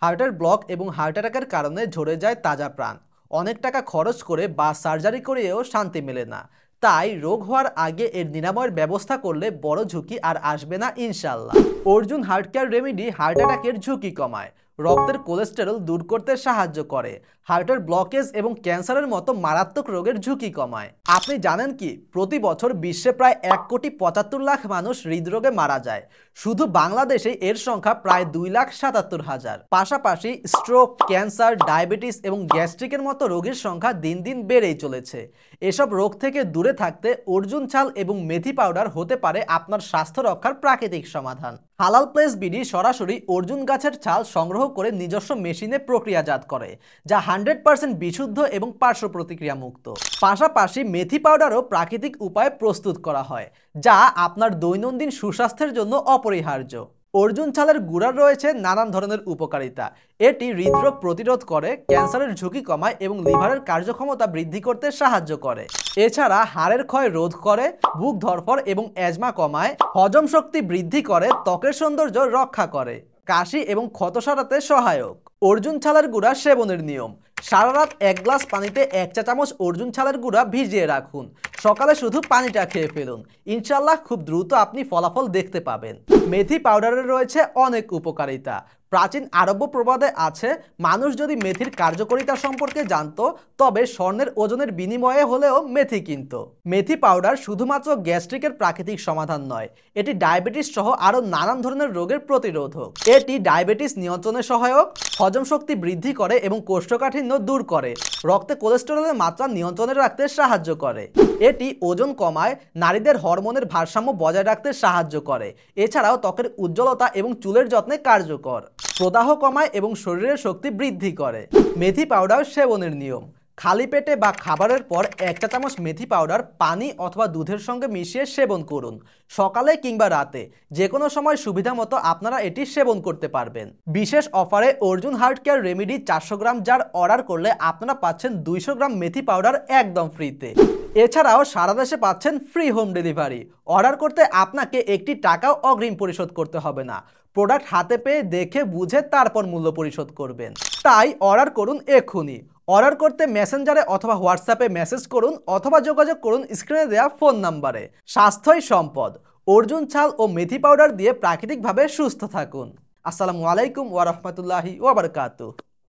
হার্টের ব্লক এবং হার্ট অ্যাটাকের কারণে ঝরে যায় তাজা প্রাণ। অনেক টাকা খরচ করে বা সার্জারি করিয়েও শান্তি মেলে না। তাই রোগ হওয়ার আগে এর নিরাময়ের ব্যবস্থা করলে বড় ঝুঁকি আর আসবে না ইনশাল্লাহ। Arjun heart care remedy heart অ্যাটাকের ঝুঁকি কমায়, রক্তের কোলেস্টেরল দূর করতে সাহায্য করে, হার্টের ব্লকেজ এবং ক্যান্সারের মতো মারাত্মক রোগের ঝুঁকি কমায়। আপনি জানেন কি, প্রতি বছর বিশ্বে প্রায় 1,75,00,000 মানুষ হৃদরোগে মারা যায়। শুধু বাংলাদেশে এর সংখ্যা প্রায় 2,77,000। পাশাপাশি স্ট্রোক, ক্যান্সার, ডায়াবেটিস এবং গ্যাস্ট্রিকের মতো রোগের সংখ্যা দিন দিন বেড়েই চলেছে। এসব রোগ থেকে দূরে থাকতে অর্জুন ছাল এবং মেথি পাউডার হতে পারে আপনার স্বাস্থ্য রক্ষার প্রাকৃতিক সমাধান। হালাল প্লেস বিডি সরাসরি অর্জুন গাছের ছাল সংগ্রহ করে নিজস্ব মেশিনে প্রক্রিয়াজাত করে, যা 100% বিশুদ্ধ এবং পার্শ্ব প্রতিক্রিয়া মুক্ত। পাশাপাশি মেথি পাউডারও প্রাকৃতিক উপায়ে প্রস্তুত করা হয়, যা আপনার দৈনন্দিন সুস্বাস্থ্যের জন্য অপরিহার্য। অর্জুন ছালের গুঁড়ার রয়েছে নানান ধরনের উপকারিতা। এটি হৃদরোগ প্রতিরোধ করে, ক্যান্সারের ঝুঁকি কমায় এবং লিভারের কার্যক্ষমতা বৃদ্ধি করতে সাহায্য করে। এছাড়া হাড়ের ক্ষয় রোধ করে, বুক ধড়ফড় এবং অ্যাজমা কমায়, হজম শক্তি বৃদ্ধি করে, ত্বকের সৌন্দর্য রক্ষা করে, কাশি এবং ক্ষত সারাতে সহায়ক। অর্জুন ছালের গুঁড়া সেবনের নিয়ম: সারা রাত 1 গ্লাস পানিতে 1 চা চামচ অর্জুন ছালের গুঁড়া ভিজিয়ে রাখুন। সকালে শুধু পানিটা খেয়ে ফেলুন। ইনশাল্লাহ খুব দ্রুত আপনি ফলাফল দেখতে পাবেন। মেথি পাউডারের রয়েছে অনেক উপকারিতা। প্রাচীন আরব্য প্রবাদে আছে, মানুষ যদি মেথির কার্যকারিতা সম্পর্কে জানতো তবে স্বর্ণের ওজনের বিনিময়ে হলেও মেথি কিনত। মেথি পাউডার শুধুমাত্র গ্যাস্ট্রিকের প্রাকৃতিক সমাধান নয়, এটি ডায়াবেটিস সহ আরও নানান ধরনের রোগের প্রতিরোধক। এটি ডায়াবেটিস নিয়ন্ত্রণে সহায়ক, হজম শক্তি বৃদ্ধি করে এবং কোষ্ঠকাঠিন্য দূর করে, রক্তে কোলেস্টেরলের মাত্রা নিয়ন্ত্রণে রাখতে সাহায্য করে। এটি ওজন কমায়, নারীদের হরমোনের ভারসাম্য বজায় রাখতে সাহায্য করে। এছাড়াও ত্বকের উজ্জ্বলতা এবং চুলের যত্নে কার্যকর, প্রদাহ কমায় এবং শরীরের শক্তি বৃদ্ধি করে। মেথি পাউডার সেবনের নিয়ম: খালি পেটে বা খাবারের পর 1 চা চামচ মেথি পাউডার পানি অথবা দুধের সঙ্গে মিশিয়ে সেবন করুন। সকালে কিংবা রাতে যে কোনো সময় সুবিধা মতো আপনারা এটি সেবন করতে পারবেন। বিশেষ অফারে অর্জুন হার্ট কেয়ার রেমেডি 400 গ্রাম জার অর্ডার করলে আপনারা পাচ্ছেন 200 গ্রাম মেথি পাউডার একদম ফ্রিতে। এছাড়াও সারা দেশে পাচ্ছেন ফ্রি হোম ডেলিভারি। অর্ডার করতে আপনাকে 1 টাকাও অগ্রিম পরিশোধ করতে হবে না। প্রোডাক্ট হাতে পেয়ে দেখে বুঝে তারপর মূল্য পরিশোধ করবেন। তাই অর্ডার করুন এক্ষুনি। অর্ডার করতে মেসেঞ্জারে অথবা হোয়াটসঅ্যাপে মেসেজ করুন অথবা যোগাযোগ করুন স্ক্রিনে দেওয়া ফোন নাম্বারে। স্বাস্থ্যই সম্পদ। অর্জুন ছাল ও মেথি পাউডার দিয়ে প্রাকৃতিকভাবে সুস্থ থাকুন। আসসালামু আলাইকুম ওয়া রাহমাতুল্লাহি ওয়া বারাকাতুহু।